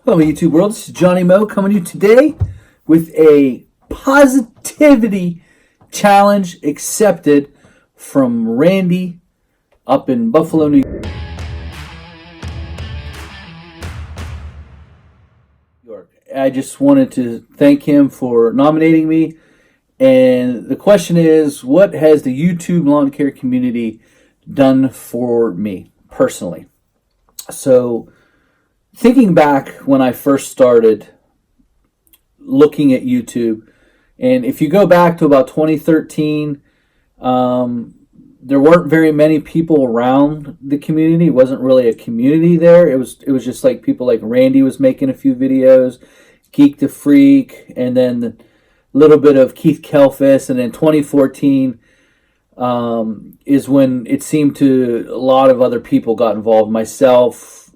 Hello, YouTube world. This is Johnny Moe coming to you today with a positivity challenge accepted from Randy up in Buffalo, New York. I just wanted to thank him for nominating me. And the question is, what has the YouTube lawn care community done for me personally? So, thinking back when I first started looking at YouTube, and if you go back to about 2013, there weren't very many people around the community. It wasn't really a community there. It was just like people like Randy was making a few videos, Geek the Freak, and then a little bit of Keith Kelfis, and then 2014 is when it seemed to a lot of other people got involved. Myself.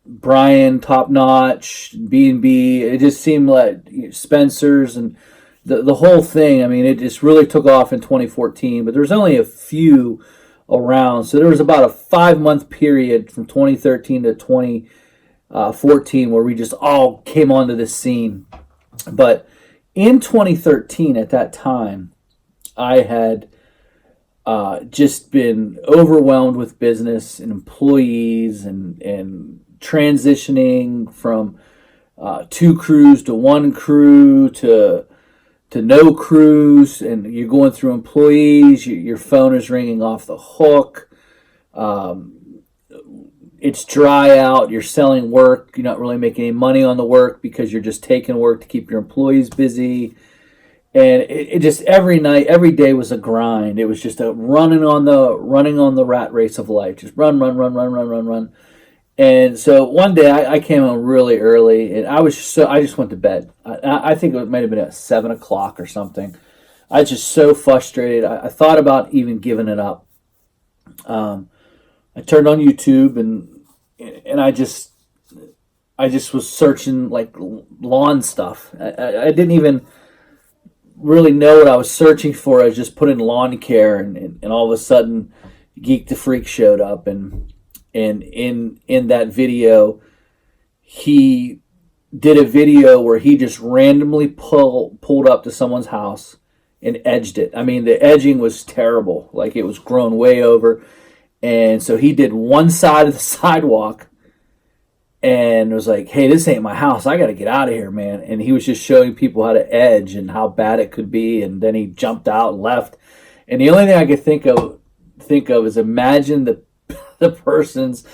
Brian, Top Notch, B&B, it just seemed like Spencer's and the whole thing. I mean, it just really took off in 2014, but there's only a few around. So there was about a 5-month period from 2013 to 2014 where we just all came onto the scene. But in 2013, at that time, I had just been overwhelmed with business and employees and transitioning from 2 crews to 1 crew to no crews, and you're going through employees, your phone is ringing off the hook, it's dry out, you're selling work, you're not really making any money on the work because you're just taking work to keep your employees busy. And it just every night, every day was a grind. It was just a running on the rat race of life. Just run. And so one day I came home really early, and I just went to bed. I think it might have been at 7 o'clock or something. I was just so frustrated. I thought about even giving it up. I turned on YouTube and I just was searching like lawn stuff. I didn't even really know what I was searching for. I was just put in lawn care, and all of a sudden Geek the Freak showed up, and in that video he did a video where he just randomly pulled up to someone's house and edged it. I mean, the edging was terrible, like it was grown way over, and so he did one side of the sidewalk and was like, hey, this ain't my house. I got to get out of here, man. And he was just showing people how to edge and how bad it could be. And then he jumped out and left. And the only thing I could think of is imagine the person's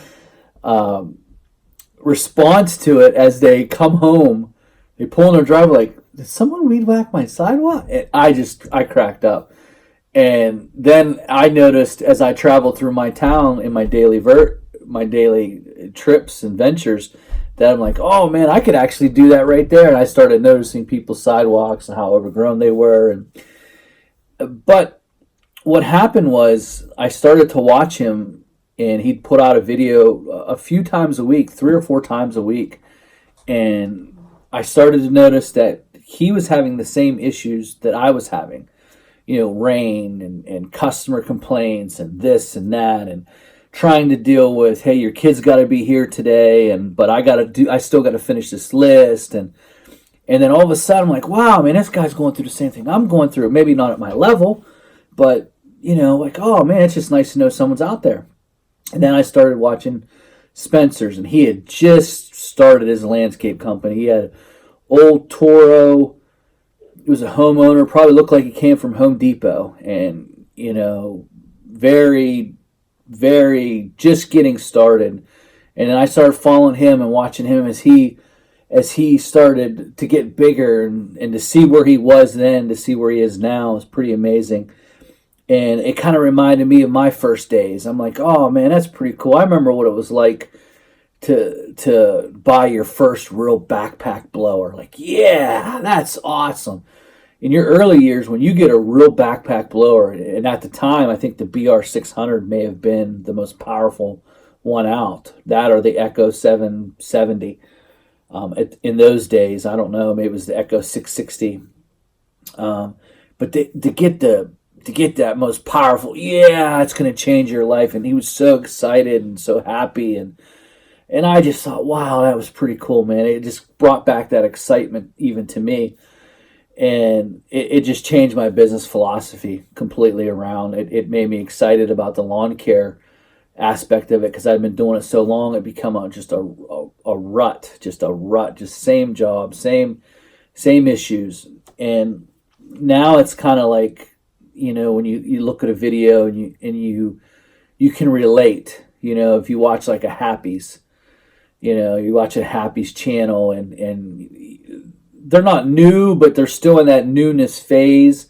response to it as they come home. They pull in their driveway like, did someone weed whack my sidewalk? And I cracked up. And then I noticed as I traveled through my town in my daily trips and ventures that I'm like, oh man, I could actually do that right there. And I started noticing people's sidewalks and how overgrown they were. But what happened was I started to watch him, and he'd put out a video a few times a week, 3 or 4 times a week. And I started to notice that he was having the same issues that I was having, rain and customer complaints and this and that, and trying to deal with, hey, your kid's got to be here today, but I still got to finish this list, and then all of a sudden I'm like, wow, man, this guy's going through the same thing I'm going through. Maybe not at my level, but like, oh man, it's just nice to know someone's out there. And then I started watching Spencer's, and he had just started his landscape company. He had old Toro. He was a homeowner, probably looked like he came from Home Depot, and very just getting started. And then I started following him and watching him as he started to get bigger, and to see where he was then to see where he is now is pretty amazing. And it kind of reminded me of my first days. I'm like, oh man, that's pretty cool. I remember what it was like to buy your first real backpack blower. Like, yeah, that's awesome. In your early years, when you get a real backpack blower, and at the time, I think the BR600 may have been the most powerful one out. That or the Echo 770. In those days, I don't know, maybe it was the Echo 660. But to get that most powerful, yeah, it's going to change your life. And he was so excited and so happy. And And I just thought, wow, that was pretty cool, man. It just brought back that excitement even to me. And it just changed my business philosophy completely around. It made me excited about the lawn care aspect of it because I've been doing it so long. It become a rut, just same job, same issues. And now it's kind of like, when you look at a video and you can relate. If you watch like a Happy's, you watch a Happy's channel, and they're not new, but they're still in that newness phase.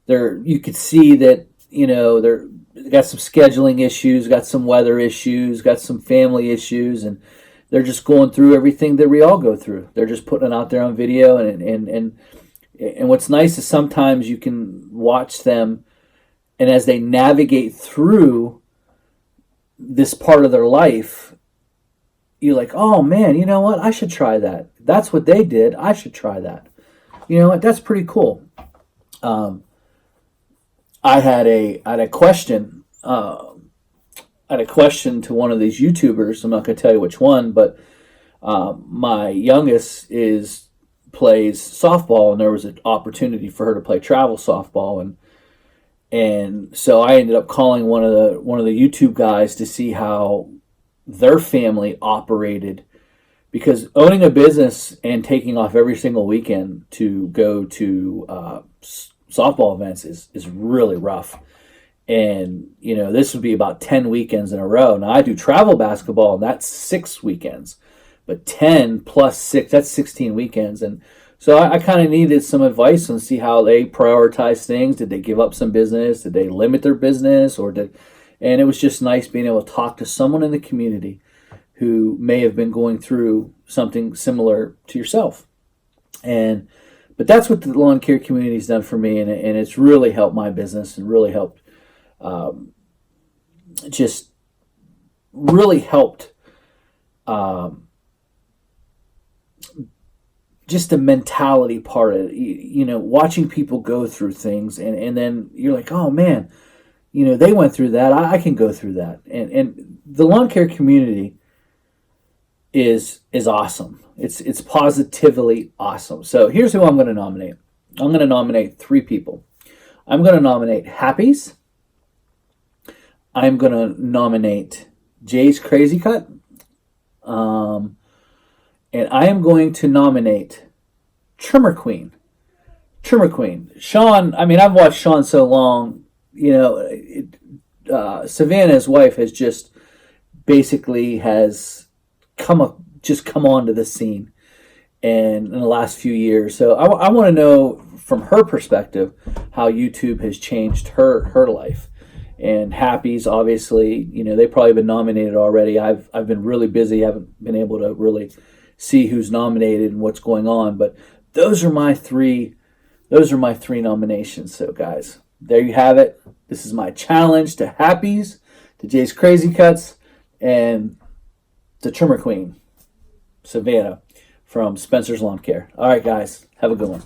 You could see that, they're got some scheduling issues, got some weather issues, got some family issues, and they're just going through everything that we all go through. They're just putting it out there on video, and what's nice is sometimes you can watch them, and as they navigate through this part of their life, you're like, oh man, you know what? I should try that. That's what they did. I should try that. You know what? That's pretty cool. I had a question. I had a question to one of these YouTubers. I'm not going to tell you which one, but my youngest plays softball, and there was an opportunity for her to play travel softball, and so I ended up calling one of the YouTube guys to see how their family operated, because owning a business and taking off every single weekend to go to softball events is really rough. And this would be about 10 weekends in a row. Now I do travel basketball, and that's 6 weekends, but 10 plus 6, that's 16 weekends. And so I kind of needed some advice on see how they prioritize things. Did they give up some business? Did they limit their business? And it was just nice being able to talk to someone in the community who may have been going through something similar to yourself. But that's what the lawn care community has done for me, and it's really helped my business, and really helped, just really helped, just the mentality part of it, watching people go through things, and then you're like, oh man, they went through that. I can go through that. And the lawn care community is awesome. It's positively awesome. So here's who I'm going to nominate. I'm going to nominate 3 people. I'm going to nominate Happy's. I'm going to nominate Jay's Crazy Cut. And I am going to nominate Trimmer Queen. Sean, I've watched Sean so long. Savannah's wife has just basically has come onto the scene and in the last few years. So I want to know from her perspective how YouTube has changed her life. And Happy's, obviously, they've probably been nominated already. I've been really busy. I haven't been able to really see who's nominated and what's going on. But those are my 3 nominations. So guys, there you have it. This is my challenge to Happy's, to Jay's Crazy Cuts, and the Trimmer Queen, Savannah, from Spencer's Lawn Care. All right, guys, have a good one.